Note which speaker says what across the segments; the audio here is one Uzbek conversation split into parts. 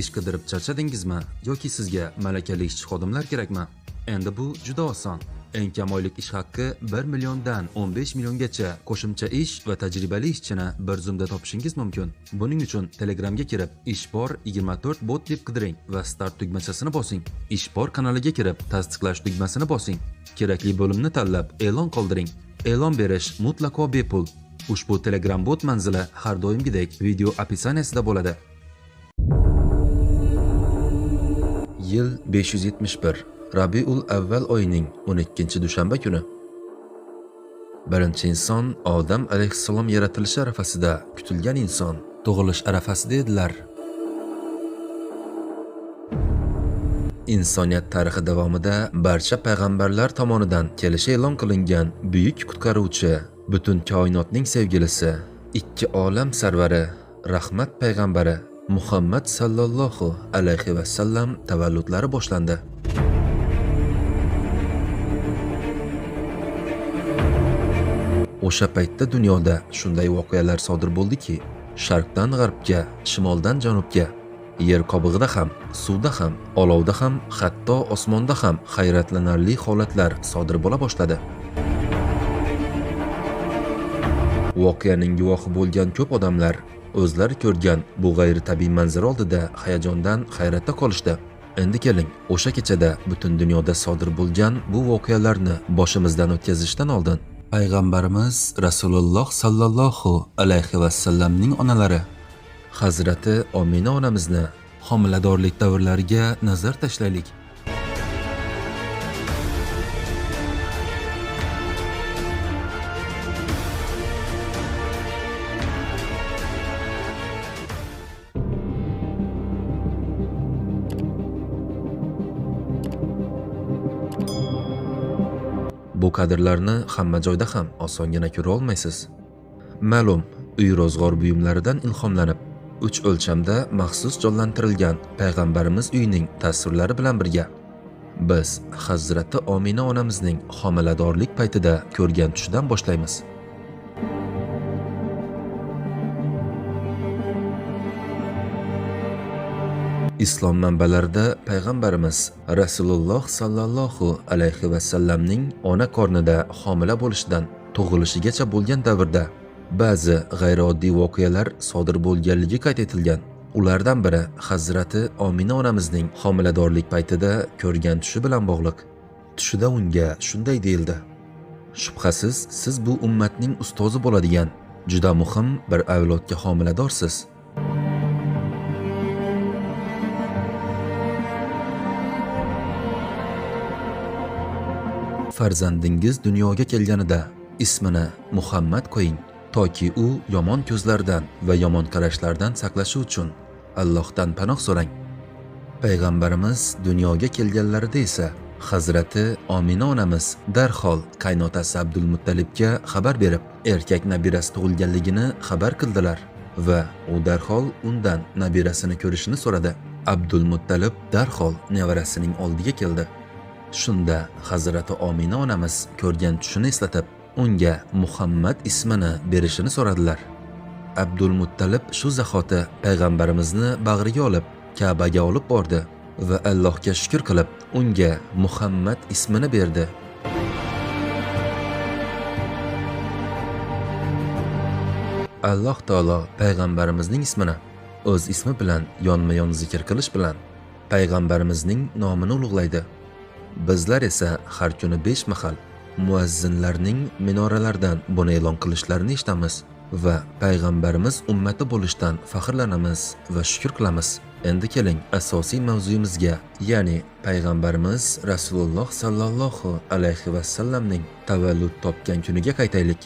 Speaker 1: Ish qidirib charchadingizmi yoki sizga malakali ishchi xodimlar kerakmi? Endi bu juda oson. Eng kam oylik ish haqqi 1 milliondan 15 milliongacha qo'shimcha ish va tajribali ishchini bir zumda topishingiz mumkin. Buning uchun Telegramga kirib, Ishbor 24 bot deb qidiring va start tugmachasini bosing. Ishbor kanaliga kirib, tasdiqlash tugmasini bosing. Kerakli bo'limni tanlab, e'lon qoldiring. E'lon berish mutlaqo bepul. Ushbu Telegram bot manzili har doimgidek video описаниесida bo'ladi. Yil 571. Rabiul Avval oyining 12-dushanba kuni. Birinchi inson Odam alayhissalom yaratilishi arafasida kutilgan inson tug'ilish arafasida edilar. Insoniyat tarixi davomida barcha payg'ambarlar tomonidan kelishi e'lon qilingan buyuk qutqaruvchi, butun koinotning sevgilisi, ikki olam sarvari, rahmat payg'ambari Muhammad sallallohu alayhi va sallam tavalludlari boshlandi. O'sha paytda dunyoda shunday voqealar sodir bo'ldiki, sharqdan g'arbga, shimoldan janubga, yer qobig'ida ham, suvda ham, olovda ham, hatto osmonda ham hayratlanarli holatlar sodir bo'la boshladi. Voqeaning guvohi bo'lgan ko'p odamlar o'zlari ko'rgan bu g'ayritabiiy manzara oldida hayajondan hayratda qolishdi. Endi keling, o'sha kechada butun dunyoda sodir bo'lgan bu voqealarni boshimizdan o'tkazishdan oldin Payg'ambarimiz Rasululloh sallallohu alayhi va sallamning onalari Hazrati Omina onamizni homiladorlik davrlariga nazar tashlaylik. Bu kadrlarni hamma joyda ham osongina ko'ra olmaysiz. Ma'lum, uy rozg'or buyumlaridan ilhomlanib, 3 o'lchamda maxsus jonlantirilgan payg'ambarimiz uyining tasvirlari bilan birga biz Hazrati Omina onamizning homiladorlik paytida ko'rgan tushidan boshlaymiz. Islom manbalarida payg'ambarimiz Rasululloh sallallohu alayhi va sallamning ona qornida homila bo'lishidan tug'ilishigacha bo'lgan davrda ba'zi g'ayrioddiy voqealar sodir bo'lganligi qayd etilgan. Ulardan biri Hazrati Omina onamizning homiladorlik paytida ko'rgan tushi bilan bog'liq. Tushida unga shunday deyildi: "Shubhasiz, siz bu ummatning ustozi bo'ladigan juda muhim bir avlodga homiladorsiz." Farzandingiz dunyoga kelganida ismini Muhammad qo'ying, toki u yomon ko'zlardan va yomon qarashlardan saqlashi uchun Allohdan panoh so'rang. Payg'ambarimiz dunyoga kelganlarida esa Hazrati Omina onamiz darhol qaynotasi Abdulmuttalibga xabar berib, erkak nabirasi tug'ilganligini xabar qildilar va u darhol undan nabirasini ko'rishni so'radi. Abdulmuttalib darhol nevarasining oldiga keldi. Shunda Hazrati Omina onamiz ko'rgan tushini eslatib, unga Muhammad ismini berishini so'radilar. Abdulmuttalib shu zahoti payg'ambarimizni bag'riga olib, Ka'baga olib bordi va Allohga shukr qilib, unga Muhammad ismini berdi. Alloh taolo payg'ambarimizning ismini o'z ismi bilan yonma-yon zikr qilish bilan payg'ambarimizning nomini ulug'laydi. Bizlar esa har kuni 5 mahal muazzinlarning minoralardan buni e'lon qilishlarini eshitamiz va payg'ambarimiz ummati bo'lishdan faxrlanamiz va shukr qilamiz. Endi keling asosiy mavzuyimizga, ya'ni payg'ambarimiz Rasululloh sallallohu alayhi va sallamning tavallud topgan kuniga qaytaylik.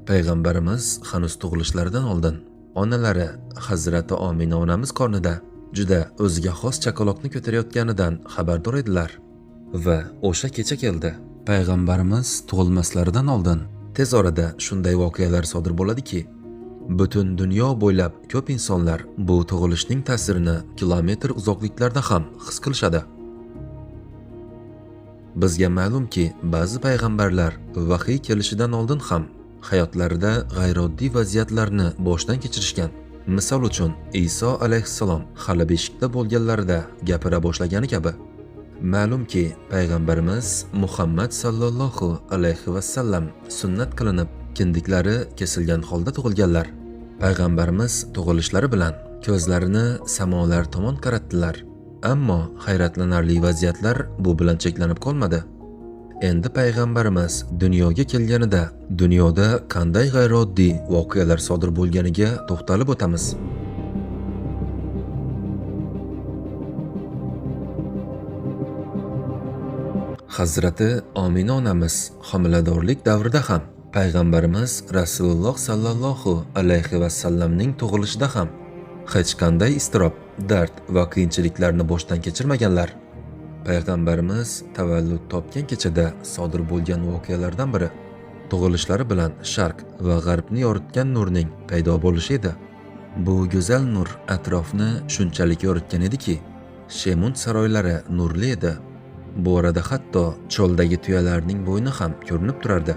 Speaker 1: Payg'ambarimiz hanuz tug'ilishlaridan oldin onalari Hazrati Omina onamiz qornida juda o'ziga xos chaqaloqni ko'tarayotganidan xabardor edilar va o'sha kecha keldi. Payg'ambarimiz tug'ilmaslaridan oldin tez orada shunday voqealar sodir bo'ladiki, butun dunyo bo'ylab ko'p insonlar bu tug'ilishning ta'sirini kilometr uzoqliklarda ham his qilishadi. Bizga ma'lumki, ba'zi payg'ambarlar vahiy kelishidan oldin ham hayotlarida g'ayrioddiy vaziyatlarni boshdan kechirishgan. Misol uchun, Iso alayhissalom hali beshikda bo'lganlarida gapira boshlagani kabi. Ma'lumki, payg'ambarimiz Muhammad sallallohu alayhi va sallam sunnat qilinib, kindiklari kesilgan holda tug'ilganlar. Payg'ambarimiz tug'ilishlari bilan ko'zlarini samolar tomon qaratdilar. Ammo hayratlanarli vaziyatlar bu bilan cheklanib qolmadi. Endi payg'ambarimiz dunyoga kelganida dunyoda qanday g'ayrioddiy voqealar sodir bo'lganiga to'xtalib o'tamiz. Hazrati Omina onamiz homiladorlik davrida ham, payg'ambarimiz Rasululloh sallallohu alayhi va sallamning tug'ilishida ham hech qanday iztirob, dard va qiyinchiliklarni boshdan kechirmaganlar. Payg'ambarimiz tavallud topgan kechada sodir bo'lgan voqealardan biri tug'ilishlari bilan sharq va g'arbni yoritgan nurning paydo bo'lishi edi. Bu go'zal nur atrofni shunchalik yoritgan ediki, Shemun saroylari nurli edi. Bu orada hatto cho'ldagi tuyalarning bo'yni ham ko'rinib turardi.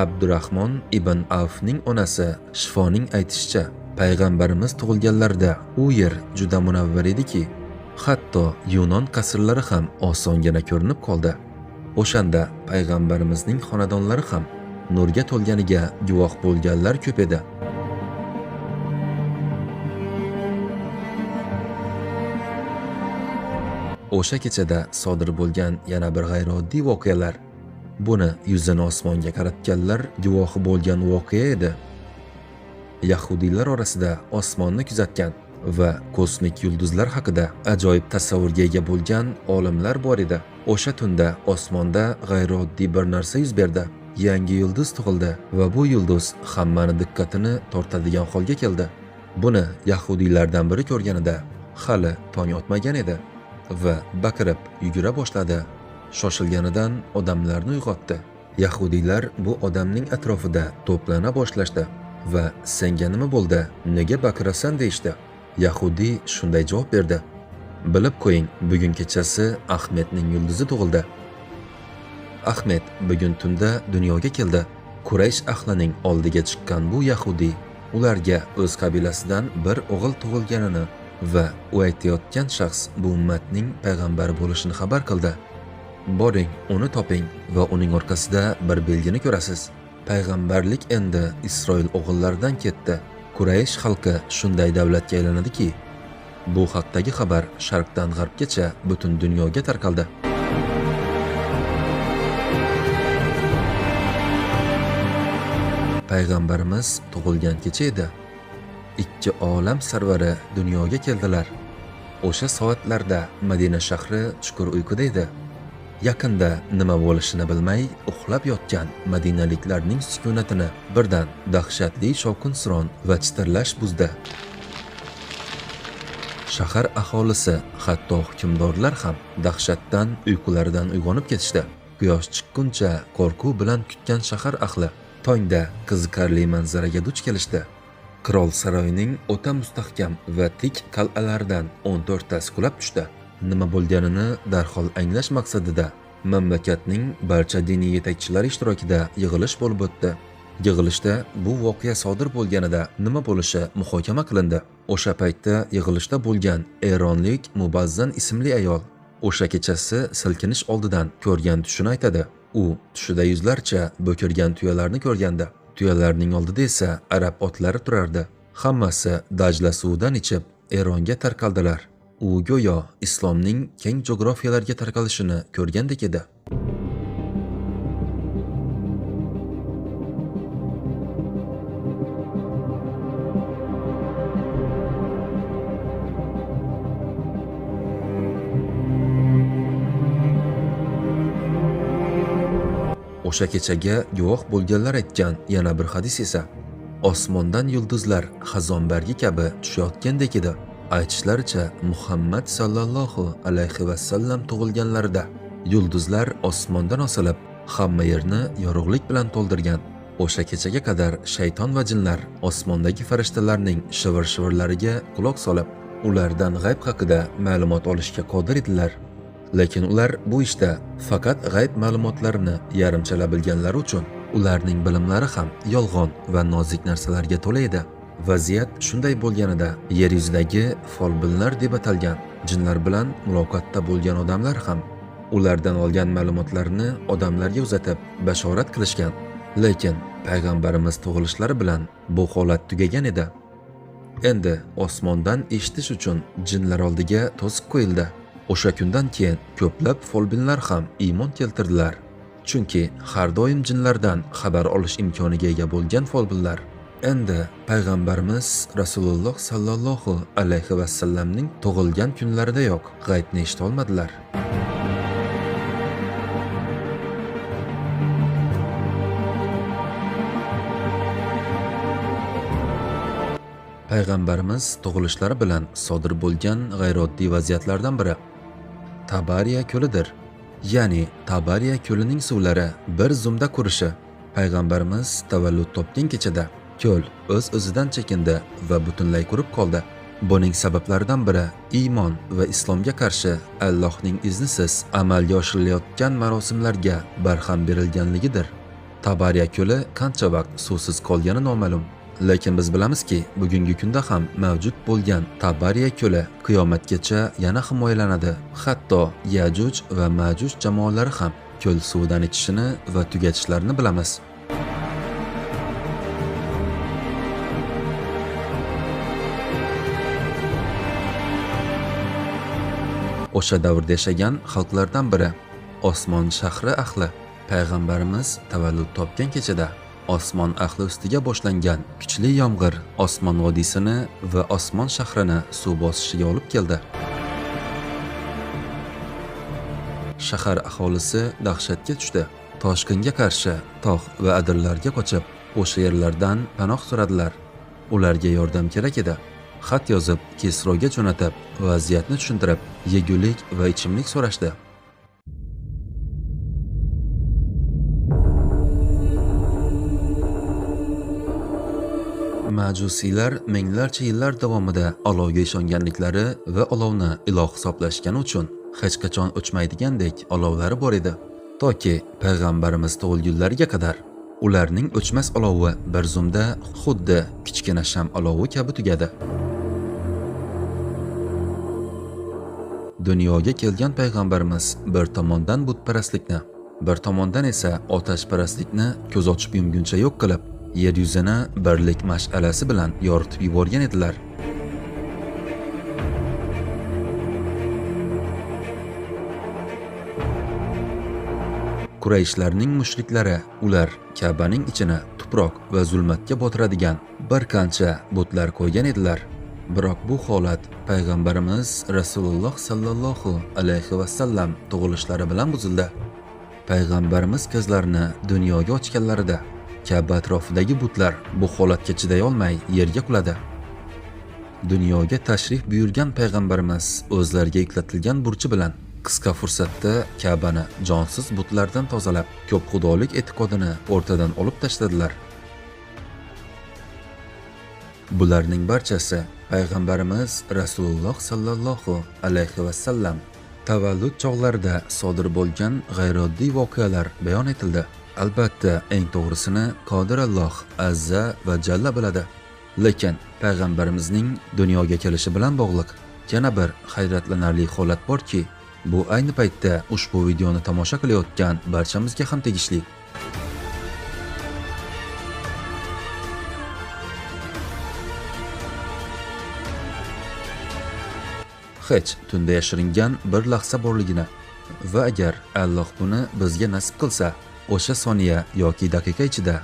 Speaker 1: Abdurahmon ibn Avfning onasi Shifoning aytishicha, payg'ambarimiz tug'ilganlarida u yer juda munavvar ediki, hatto Yunon qasrlari ham osongina ko'rinib qoldi. O'shanda payg'ambarimizning xonadonlari ham nurga to'lganiga guvoh bo'lganlar ko'p edi. O'sha kechada sodir bo'lgan yana bir g'ayrioddiy voqealar, buni yuzini osmonga qaratganlar guvohi bo'lgan voqea edi. Yahudiylar orasida osmonni kuzatgan va kosmik yulduzlar haqida ajoyib tasavvurga ega bo'lgan olimlar bor edi. O'sha tunda osmonda g'ayrioddiy bir narsa yuz berdi. Yangi yulduz tug'ildi va bu yulduz hammani diqqatini tortadigan holga keldi. Buni yahudiylardan biri ko'rganida hali tong otmagan edi va baqirib yugura boshladi. Shoshilganidan odamlarni uyg'otdi. Yahudiylar bu odamning atrofida to'plana boshlashdi va senga nima bo'ldi, nega baqirasan deyishdi. Yahudiy shunday javob berdi: bilib qo'ying, bugun kechasi Ahmedning yulduzi tug'ildi. Ahmed bugun tunda dunyoga keldi. Quraysh ahlining oldiga chiqqan bu Yahudiy ularga o'z qabilasidan bir o'g'il tug'ilganini va u aytayotgan shaxs bu ummatning payg'ambari bo'lishini xabar qildi. Boring, uni toping va uning orqasida bir belgini ko'rasiz. Payg'ambarlik endi Isroil o'g'illaridan ketdi. Quraysh xalqi shunday davlatga aylanadiki, bu haqdagi xabar sharqdan g'arbgacha butun dunyoga tarqaldi. Payg'ambarimiz tug'ilgan kecha edi. Ikki olam sarvari dunyoga keldilar. O'sha soatlarda Madina shahri chuqur uyquda edi. Yaqinda nima bo'lishini bilmay uxlab yotgan madinaliklarning sukunatini birdan dahshatli shovqin-suron va chitirlash buzdi. Shahar aholisi, hatto hukmdorlar ham dahshatdan uyqularidan uyg'onib ketishdi. Quyosh chiqquncha qo'rquv bilan kutgan shahar ahli tongda qiziqarli manzaraga duch kelishdi. Qirol saroyining o'ta mustahkam va tik qal'alaridan 14 tasi qulab tushdi. Nima bo'lganini darhol anglash maqsadida mamlakatning barcha diniy yetakchilari ishtirokida yig'ilish bo'lib o'tdi. Yig'ilishda bu voqea sodir bo'lganida nima bo'lishi muhokama qilindi. O'sha paytda yig'ilishda bo'lgan eronlik Mubazzan ismli ayol o'sha kechasi silkinish oldidan ko'rgan tushini aytadi. U tushida yuzlarcha bo'kirgan tuyalarni ko'rgandi. Tuyalarning oldida esa arab otlari turardi. Hammasi Dajla suvidan ichib Eronga tarqaldilar. U go'yo islomning keng geografiyalarga tarqalishini ko'rgandek edi. O'sha kechaga guvoh bo'lganlar aytgan yana bir hadis esa osmondan yulduzlar xazonbargi kabi tushayotgandek edi. Aytishlaricha Muhammad sallallohu alayhi va sallam tug'ilganlarida yulduzlar osmondan osilib hamma yerni yorug'lik bilan to'ldirgan. O'sha kechaga qadar shayton va jinlar osmondagi farishtalarning shivir-shivirlariga quloq solib, ulardan g'ayb haqida ma'lumot olishga qodir edilar. Lekin ular bu ishda faqat g'ayb ma'lumotlarini yarimchala bilganlari uchun ularning bilimlari ham yolg'on va nozik narsalarga to'la edi. Vaziyat shunday bo'lganida yer yuzidagi folbinlar deb atalgan jinlar bilan muloqotda bo'lgan odamlar ham ulardan olgan ma'lumotlarni odamlarga uzatib bashorat qilishgan. Lekin payg'ambarimiz tug'ilishlari bilan bu holat tugagan edi. Endi osmondan eshitish uchun jinlar oldiga to'siq qo'yildi. O'sha kundan keyin ko'plab folbinlar ham iymon keltirdilar. Chunki har doim jinlardan xabar olish imkoniga ega bo'lgan folbinlar endi payg'ambarimiz Rasululloh sallallohu alayhi va sallamning tug'ilgan kunlaridayoq g'aybni eshita olmadilar. Payg'ambarimiz tug'ilishlari bilan sodir bo'lgan g'ayrioddiy vaziyatlardan biri Tabariya ko'lidir. Ya'ni Tabariya ko'lining suvlari bir zumda qurishi. Payg'ambarimiz tavallud topgan kechada ko'l o'z-o'zidan chekindi va butunlay qurib qoldi. Buning sabablaridan biri iymon va islomga qarshi Allohning iznisiz amalga oshirilayotgan marosimlarga barham berilganligidir. Tabariya ko'li qancha vaqt suvsiz qolgani noma'lum. Lekin biz bilamizki, bugungi kunda ham mavjud bo'lgan Tabariya ko'li qiyomatgacha yana himoyalanadi. Hatto Yajuj va Majuj jamoalari ham ko'l suvidan ichishini va tugatishlarini bilamiz. O'sha davrda yashagan xalqlardan biri osmon shahri ahli payg'ambarimiz tavallud topgan kechada osmon ahli ustiga boshlangan kuchli yomg'ir osmon vodiysini va osmon shahrini suv bosishiga olib keldi. Shahar aholisi dahshatga tushdi. Toshqinga qarshi tog' va adirlarga qochib, o'sha yerlardan panoh so'radilar. Ularga yordam kerak edi. Xat yozib, Kisroga jo'natib, vaziyatni tushuntirib, yegulik va ichimlik so'rashdi. Majusiylar minglarcha yillar davomida olovga ishonganliklari va olovni iloh hisoblashgani uchun hech qachon o'chmaydigandek olovlari bor edi. Toki payg'ambarimiz tug'ilgunlariga qadar ularning o'chmas olovi bir zumda xuddi kichkina sham olovi kabi tugadi. Dunyoga kelgan payg'ambarimiz bir tomondan butparastlikni, bir tomondan esa otashparastlikni ko'z ochib yumguncha yo'q qilib, yer yuzini birlik mash'alasi bilan yoritib yuborgan edilar. Qurayshlarning mushriklari ular Ka'baning ichini tuproq va zulmatga botiradigan bir qancha butlar qo'ygan edilar. Biroq bu holat payg'ambarimiz Rasululloh sallallohu alayhi va sallam tug'ilishlari bilan buzildi. Payg'ambarimiz ko'zlarini dunyoga ochganlarida Ka'ba atrofidagi butlar bu holatga chiday olmay yerga quladi. Dunyoga tashrif buyurgan payg'ambarimiz o'zlariga yuklatilgan burchi bilan qisqa fursatda Ka'bani jonsiz butlardan tozalab, ko'p xudolik e'tiqodini o'rtadan olib tashladilar. Bularning barchasi payg'ambarimiz Rasululloh sallallohu alayhi va sallam tavallud chog'larida sodir bo'lgan g'ayrioddiy voqealar bayon etildi. Albatta, eng to'g'risini Qodir Alloh azza va jalla biladi. Lekin payg'ambarimizning dunyoga kelishi bilan bog'liq yana bir hayratlanarli holat borki, bu ayni paytda ushbu videoni tomosha qilayotgan barchamizga ham tegishli. Hech tunda yashiringan bir lahza borligini va agar Alloh buni bizga nasib qilsa, o'sha soniya yoki daqiqa ichida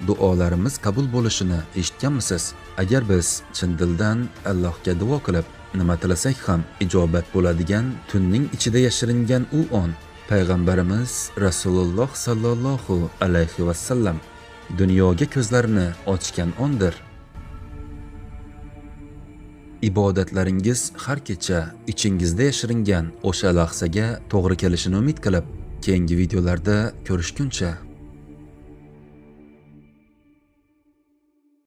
Speaker 1: duolarimiz qabul bo'lishini eshitganmisiz? Agar biz chin dildan Allohga duo qilib, nima tilasak ham ijobat bo'ladigan tunning ichida yashiringan u on payg'ambarimiz Rasululloh sallallohu alayhi va sallam dunyoga ko'zlarini ochgan ondir. Ibodatlaringiz har kecha ichingizda yashiringan o'sha lahzaga to'g'ri kelishini umid qilib, keyingi videolarda ko'rishguncha